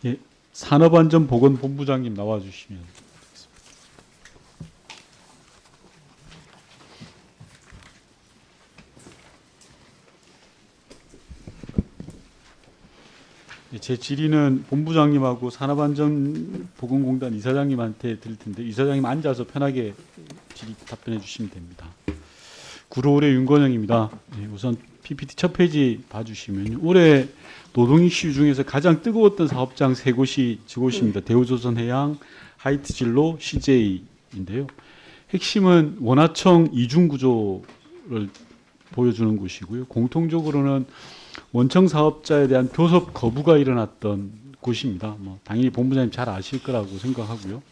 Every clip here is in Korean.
예, 산업안전보건본부장님 나와주시면. 예, 제 질의는 본부장님하고 산업안전보건공단 이사장님한테 드릴 텐데 이사장님 앉아서 편하게 질의 답변해 주시면 됩니다. 구로울의 윤건영입니다. 예, 우선 PPT 첫 페이지 봐주시면 올해 노동 이슈 중에서 가장 뜨거웠던 사업장 세 곳이 저곳입니다. 대우조선해양, 하이트진로, CJ인데요. 핵심은 원하청 이중 구조를 보여주는 곳이고요. 공통적으로는 원청 사업자에 대한 교섭 거부가 일어났던 곳입니다. 당연히 본부장님 잘 아실 거라고 생각하고요.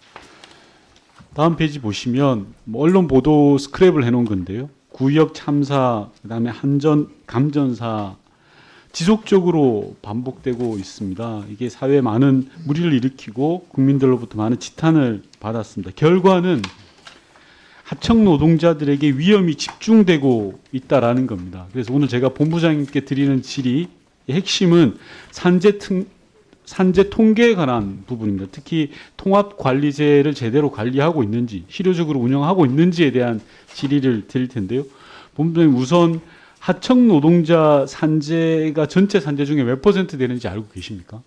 다음 페이지 보시면 언론 보도 스크랩을 해놓은 건데요. 구역 참사, 그다음에 한전, 감전사 지속적으로 반복되고 있습니다. 이게 사회에 많은 물의를 일으키고 국민들로부터 많은 지탄을 받았습니다. 결과는 하청 노동자들에게 위험이 집중되고 있다라는 겁니다. 그래서 오늘 제가 본부장님께 드리는 질의 핵심은 산재 통계에 관한 부분입니다. 특히 통합관리제를 제대로 관리하고 있는지, 실효적으로 운영하고 있는지에 대한 질의를 드릴 텐데요. 본부장님 우선 하청 노동자 산재가 전체 산재 중에 몇 퍼센트 되는지 알고 계십니까?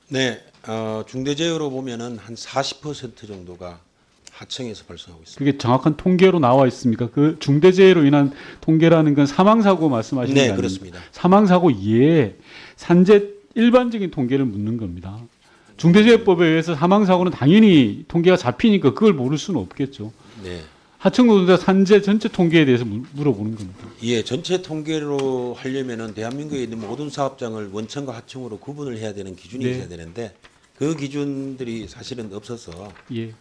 네, 중대재해로 보면은 한 40% 정도가 하청에서 발생하고 있습니다. 그게 정확한 통계로 나와 있습니까? 그 중대재해로 인한 통계라는 건 사망사고 말씀하시는 거 네, 아닙니까? 그렇습니다. 사망사고 이외에 산재 일반적인 통계를 묻는 겁니다. 중대재해법에 의해서 사망사고는 당연히 통계가 잡히니까 그걸 모를 수는 없겠죠. 네, 하청 노동자 산재 전체 통계에 대해서 물어보는 겁니다. 예, 전체 통계로 하려면은 대한민국에 있는 모든 사업장을 원청과 하청으로 구분을 해야 되는 기준이 네. 있어야 되는데 그 기준들이 사실은 없어서 예.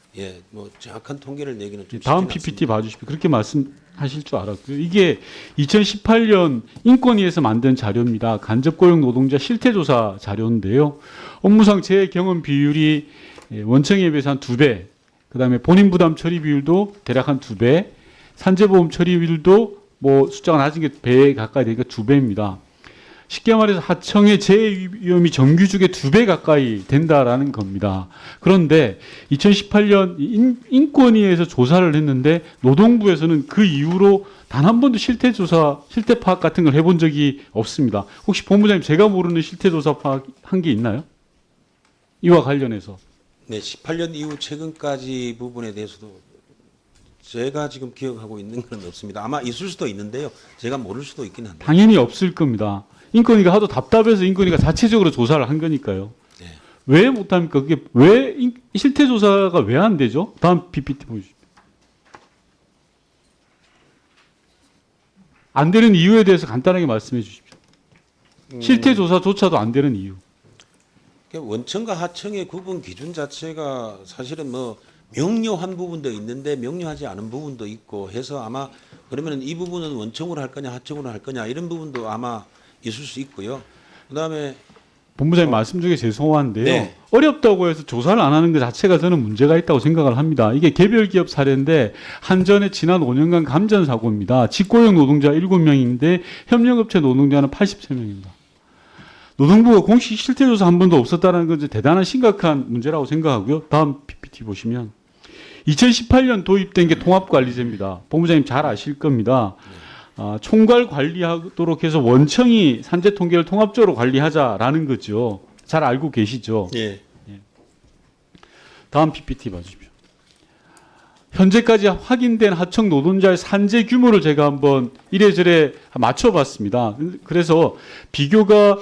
뭐 정확한 통계를 내기는 좀 다음 쉽지는 PPT 봐주십시오. 그렇게 말씀하실 줄 알았고요. 이게 2018년 인권위에서 만든 자료입니다. 간접고용 노동자 실태조사 자료인데요. 업무상 제 경험 비율이 원청에 비해서 한 2배, 그다음에 본인 부담 처리 비율도 대략 한 2배, 산재보험 처리 비율도 뭐 숫자가 낮은 게 배에 가까이 되니까 2배입니다. 쉽게 말해서 하청의 재해 위험이 정규직의 2배 가까이 된다라는 겁니다. 그런데 2018년 인권위에서 조사를 했는데 노동부에서는 그 이후로 단 한 번도 실태조사, 실태파악 같은 걸 해본 적이 없습니다. 혹시 본부장님 제가 모르는 실태조사 파악한 게 있나요? 이와 관련해서. 네, 18년 이후 최근까지 부분에 대해서도 제가 지금 기억하고 있는 건 없습니다. 아마 있을 수도 있는데요. 제가 모를 수도 있긴 한데. 당연히 없을 겁니다. 인권위가 하도 답답해서 인권위가 자체적으로 조사를 한 거니까요. 네. 왜 못합니까? 그게 왜 실태조사가 왜 안 되죠? 다음 PPT 보여주십시오. 안 되는 이유에 대해서 간단하게 말씀해 주십시오. 실태조사조차도 안 되는 이유. 원청과 하청의 구분 기준 자체가 사실은 뭐 명료한 부분도 있는데 명료하지 않은 부분도 있고 해서 아마 그러면 이 부분은 원청으로 할 거냐 하청으로 할 거냐 이런 부분도 아마 있을 수 있고요. 그다음에 본부장님 말씀 중에 죄송한데요. 네. 어렵다고 해서 조사를 안 하는 것 자체가 저는 문제가 있다고 생각을 합니다. 이게 개별 기업 사례인데 한전의 지난 5년간 감전 사고입니다. 직고용 노동자 7명인데 협력업체 노동자는 83명입니다. 노동부가 공식 실태조사 한 번도 없었다는 건 대단한 심각한 문제라고 생각하고요. 다음 PPT 보시면 2018년 도입된 게 통합관리제입니다. 본부장님 잘 아실 겁니다. 총괄 관리하도록 해서 원청이 산재 통계를 통합적으로 관리하자라는 거죠. 잘 알고 계시죠? 예. 다음 PPT 봐주십시오. 현재까지 확인된 하청 노동자의 산재 규모를 제가 한번 이래저래 맞춰봤습니다. 그래서 비교가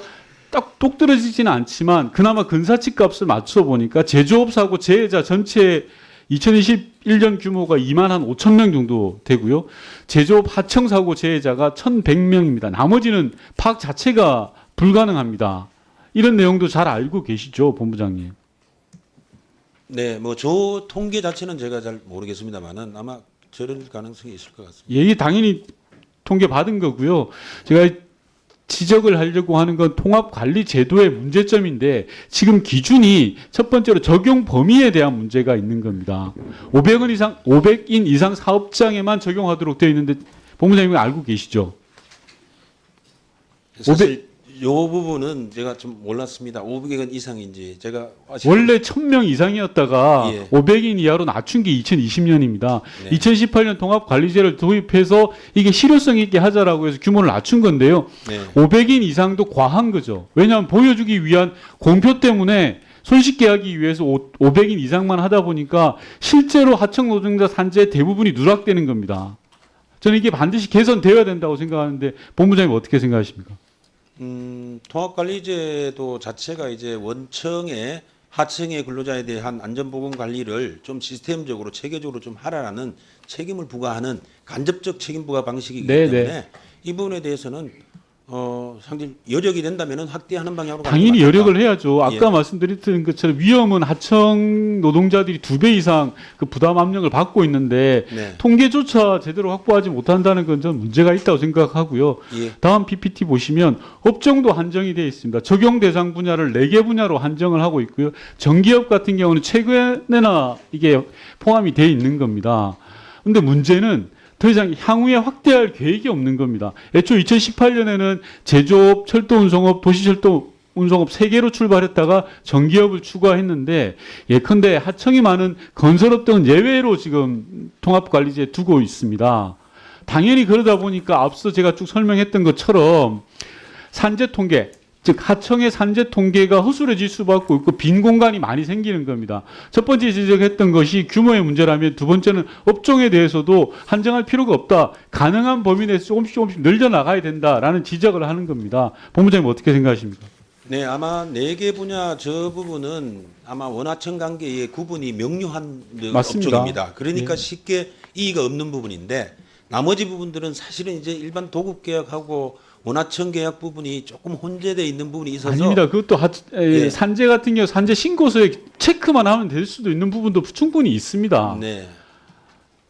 딱 똑떨어지지는 않지만 그나마 근사치 값을 맞춰보니까 제조업 사고 재해자 전체 2021년 규모가 2만 한 5천 명 정도 되고요. 제조업 하청 사고 재해자가 1,100명입니다. 나머지는 파악 자체가 불가능합니다. 이런 내용도 잘 알고 계시죠, 본부장님? 네, 뭐 저 통계 자체는 제가 잘 모르겠습니다만은 아마 저럴 가능성이 있을 것 같습니다. 예, 당연히 통계 받은 거고요. 제가 지적을 하려고 하는 건 통합관리 제도의 문제점인데 지금 기준이 첫 번째로 적용 범위에 대한 문제가 있는 겁니다. 500인 이상 사업장에만 적용하도록 되어 있는데 본부장님은 알고 계시죠? 사실 요 부분은 제가 좀 몰랐습니다. 500원 이상인지 제가 원래 1,000명 이상이었다가 예. 500인 이하로 낮춘 게 2020년입니다. 네. 2018년 통합관리제를 도입해서 이게 실효성 있게 하자라고 해서 규모를 낮춘 건데요. 네. 500인 이상도 과한 거죠. 왜냐하면 보여주기 위한 공표 때문에 손쉽게 하기 위해서 500인 이상만 하다 보니까 실제로 하청 노동자 산재 대부분이 누락되는 겁니다. 저는 이게 반드시 개선되어야 된다고 생각하는데 본부장님 어떻게 생각하십니까? 통합관리제도 자체가 이제 원청의 하청의 근로자에 대한 안전보건 관리를 좀 시스템적으로 체계적으로 좀 하라는 책임을 부과하는 간접적 책임 부과 방식이기 네, 때문에 이 부분에 대해서는 상당히 여력이 된다면은 확대하는 방향으로 가는 당연히 것 같다. 여력을 해야죠. 아까 예. 말씀드렸던 것처럼 위험은 하청 노동자들이 2배 이상 그 부담 압력을 받고 있는데 네. 통계조차 제대로 확보하지 못한다는 건 좀 문제가 있다고 생각하고요. 예. 다음 PPT 보시면 업종도 한정이 되어 있습니다. 적용 대상 분야를 4개 분야로 한정을 하고 있고요. 전기업 같은 경우는 최근에나 이게 포함이 되어 있는 겁니다. 근데 문제는 더 이상 향후에 확대할 계획이 없는 겁니다. 애초 2018년에는 제조업, 철도운송업, 도시철도운송업 3개로 출발했다가 전기업을 추가했는데 예컨대 하청이 많은 건설업 등은 예외로 지금 통합관리제에 두고 있습니다. 당연히 그러다 보니까 앞서 제가 쭉 설명했던 것처럼 산재 통계, 즉 하청의 산재 통계가 허술해질 수밖에 없고 빈 공간이 많이 생기는 겁니다. 첫 번째 지적했던 것이 규모의 문제라면 두 번째는 업종에 대해서도 한정할 필요가 없다. 가능한 범위 내에서 조금씩 늘려나가야 된다라는 지적을 하는 겁니다. 본부장님 어떻게 생각하십니까? 네, 아마 4개 분야 저 부분은 아마 원하청 관계의 구분이 명료한 맞습니다. 업종입니다. 그러니까 쉽게 이의가 없는 부분인데 나머지 부분들은 사실은 이제 일반 도급 계약하고 원하청 계약 부분이 조금 혼재되어 있는 부분이 있어서 아닙니다. 그것도 예. 산재 같은 경우 산재 신고서에 체크만 하면 될 수도 있는 부분도 충분히 있습니다. 네.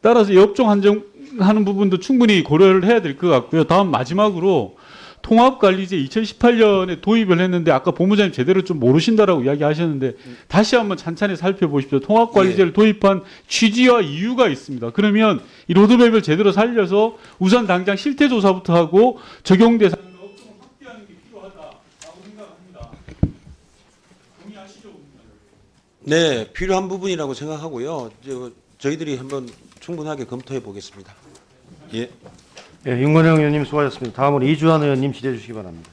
따라서 이 업종 한정하는 부분도 충분히 고려를 해야 될 것 같고요. 다음 마지막으로 통합관리제 2018년에 도입을 했는데 아까 본부장님 제대로 좀 모르신다라고 이야기하셨는데 다시 한번 찬찬히 살펴보십시오. 통합관리제를 도입한 취지와 이유가 있습니다. 그러면 이 로드맵을 제대로 살려서 우선 당장 실태조사부터 하고 적용 대상과 업종을 확대하는 게 필요하다라고 생각합니다. 동의하시죠? 네, 필요한 부분이라고 생각하고요. 저희들이 한번 충분하게 검토해 보겠습니다. 예. 예, 윤건영 의원님 수고하셨습니다. 다음으로 이주환 의원님 질의해 주시기 바랍니다.